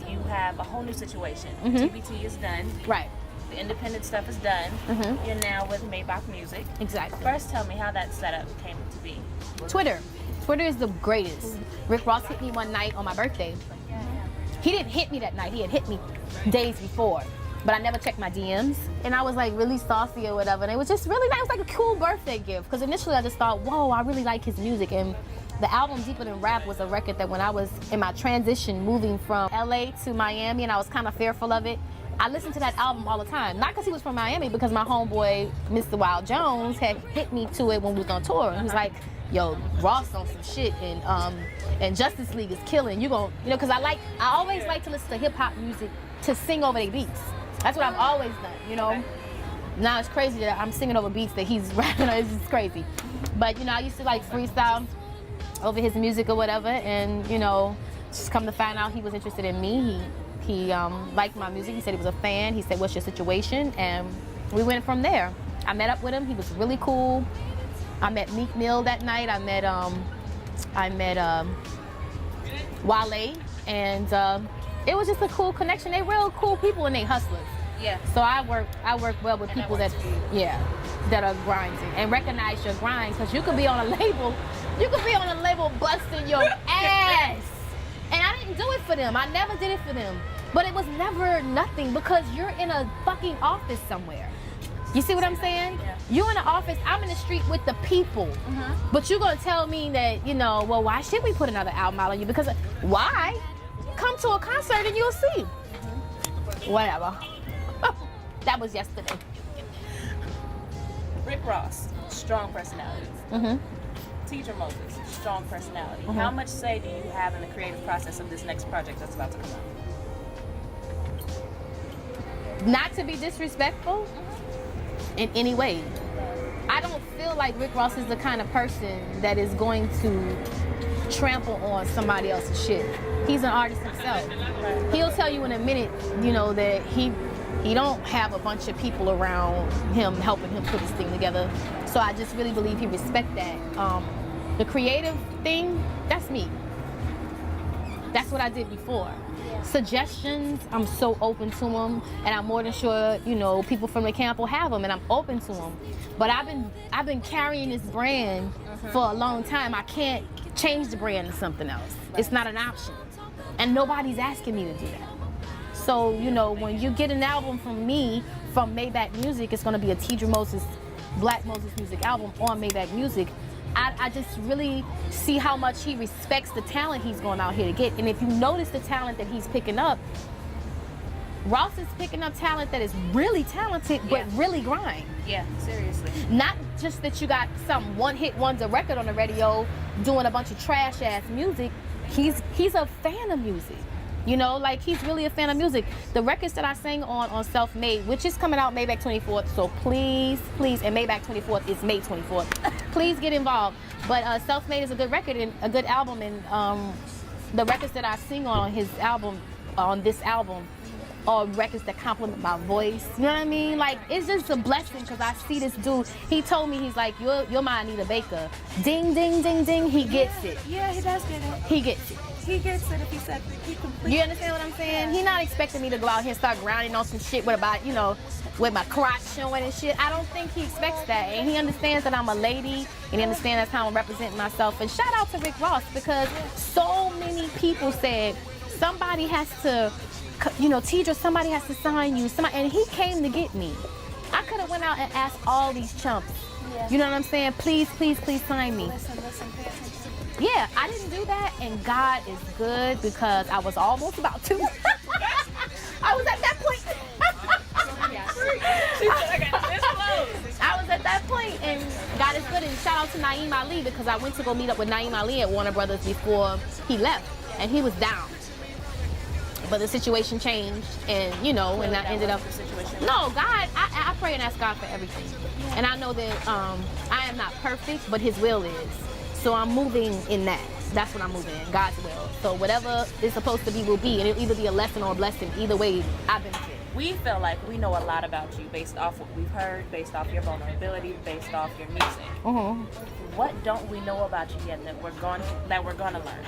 now you have a whole new situation. TBT is done. Right. The independent stuff is done. You're now with Maybach Music. Exactly. First, tell me how that setup came to be. Twitter. Twitter is the greatest. Rick Ross hit me one night on my birthday. He didn't hit me that night. He had hit me days before. But I never checked my DMs. And I was like really saucy or whatever. And it was just really nice. It was like a cool birthday gift. Because initially I just thought, whoa, I really like his music. And the album Deeper Than Rap was a record that when I was in my transition moving from LA to Miami and I was kind of fearful of it, I listened to that album all the time. Not because he was from Miami, because my homeboy, Mr. Wild Jones, had hit me to it when we was on tour. And he was like, yo, Ross on some shit, and Justice League is killing. You gon', you know, because I always like to listen to hip hop music to sing over their beats. That's what I've always done, you know. Now it's crazy that I'm singing over beats that he's rapping. It's just crazy. But you know, I used to like freestyle over his music or whatever, and you know, just come to find out he was interested in me. He liked my music. He said he was a fan. He said, "What's your situation?" And we went from there. I met up with him. He was really cool. I met Meek Mill that night. I met Wale, and it was just a cool connection. They real cool people and they hustlers. Yeah. So I work well with people that are grinding and recognize your grinds, because you could be on a label, busting your ass, and I didn't do it for them. I never did it for them, but it was never nothing because you're in a fucking office somewhere. You see what I'm saying? Yeah. You in the office, I'm in the street with the people. But you're gonna tell me that, you know, well, why should we put another album out on you? Because why? Come to a concert and you'll see. Whatever. That was yesterday. Rick Ross, strong personality. Teedra Moses, strong personality. How much say do you have in the creative process of this next project that's about to come out? Not to be disrespectful in any way. I don't feel like Rick Ross is the kind of person that is going to trample on somebody else's shit. He's an artist himself. He'll tell you in a minute, you know, that he don't have a bunch of people around him helping him put this thing together. So I just really believe he respects that. The creative thing, that's me. That's what I did before. Suggestions, I'm so open to them, and I'm more than sure, you know, people from the camp will have them, and I'm open to them. But I've been carrying this brand for a long time. I can't change the brand to something else. It's not an option, and nobody's asking me to do that. So, you know, when you get an album from me, from Maybach Music, it's going to be a Teedra Moses, Black Moses Music album on Maybach Music. I just really see how much he respects the talent he's going out here to get. And if you notice the talent that he's picking up, Ross is picking up talent that is really talented, but really grind. Yeah, seriously. Not just that you got some one-hit wonder record on the radio doing a bunch of trash-ass music. He's a fan of music. You know, like, he's really a fan of music. The records that I sang on Self-Made, which is coming out Maybach 24th, so please, and Maybach 24th is May 24th. Please get involved. But Self-Made is a good record and a good album, and the records that I sing on his album, on this album, are records that compliment my voice. You know what I mean? Like, it's just a blessing because I see this dude. He told me, he's like, you're my Anita Baker. Ding, ding, ding, ding. He gets it. Yeah, he does get it. He gets it. He gets it if he said he completely. You understand what I'm saying? He's not expecting me to go out here and start grinding on some shit with about, you know, with my crotch showing and shit. I don't think he expects that. And he understands that I'm a lady, and he understands that's how I'm representing myself. And shout out to Rick Ross, because so many people said somebody has to, you know, Teedra, somebody has to sign you. And he came to get me. I could have went out and asked all these chumps. Yeah. You know what I'm saying? Please, please, please sign me. Listen, pay attention. Yeah, I didn't do that, and God is good, because I was almost about to. I was at that point. I was at that point, and God is good. And shout out to Naeem Ali, because I went to go meet up with Naeem Ali at Warner Brothers before he left, and he was down. But the situation changed, and you know, and I ended up. No, God, I pray and ask God for everything, and I know that I am not perfect, but His will is. So I'm moving in that. That's what I'm moving in, God's will. So whatever is supposed to be will be, and it'll either be a lesson or a blessing. Either way, I benefit. We feel like we know a lot about you based off what we've heard, based off your vulnerability, based off your music. What don't we know about you yet that we're going to learn?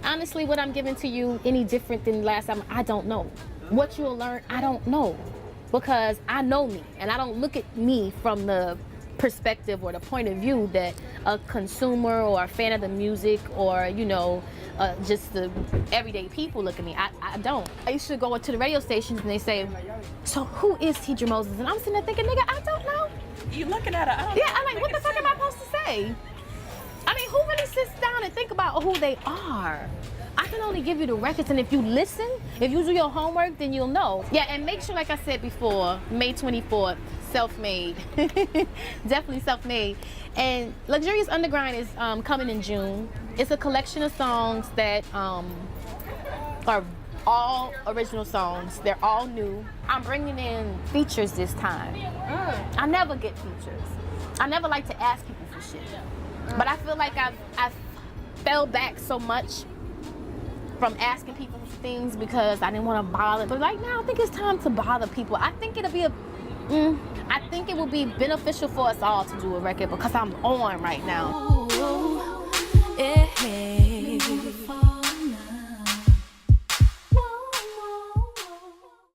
honestly, what I'm giving to you any different than last time? I don't know. What you'll learn, I don't know, because I know me, and I don't look at me from the perspective or the point of view that a consumer or a fan of the music or, you know, just the everyday people look at me. I don't. I used to go to the radio stations and they say, so who is Teedra Moses? And I'm sitting there thinking, nigga, I don't know. You looking at her? I don't Yeah, know. I'm like, what the fuck am I supposed to say? I mean, who really sits down and think about who they are? I can only give you the records, and if you listen, if you do your homework, then you'll know. Yeah, and make sure, like I said before, May 24th, self-made. Definitely self-made. And Luxurious Underground is coming in June. It's a collection of songs that are all original songs. They're all new. I'm bringing in features this time. I never get features. I never like to ask people for shit. But I feel like I've fell back so much from asking people for things because I didn't want to bother. But right now, I think it's time to bother people. I think it'll be I think it will be beneficial for us all to do a record because I'm on right now. Ooh, yeah.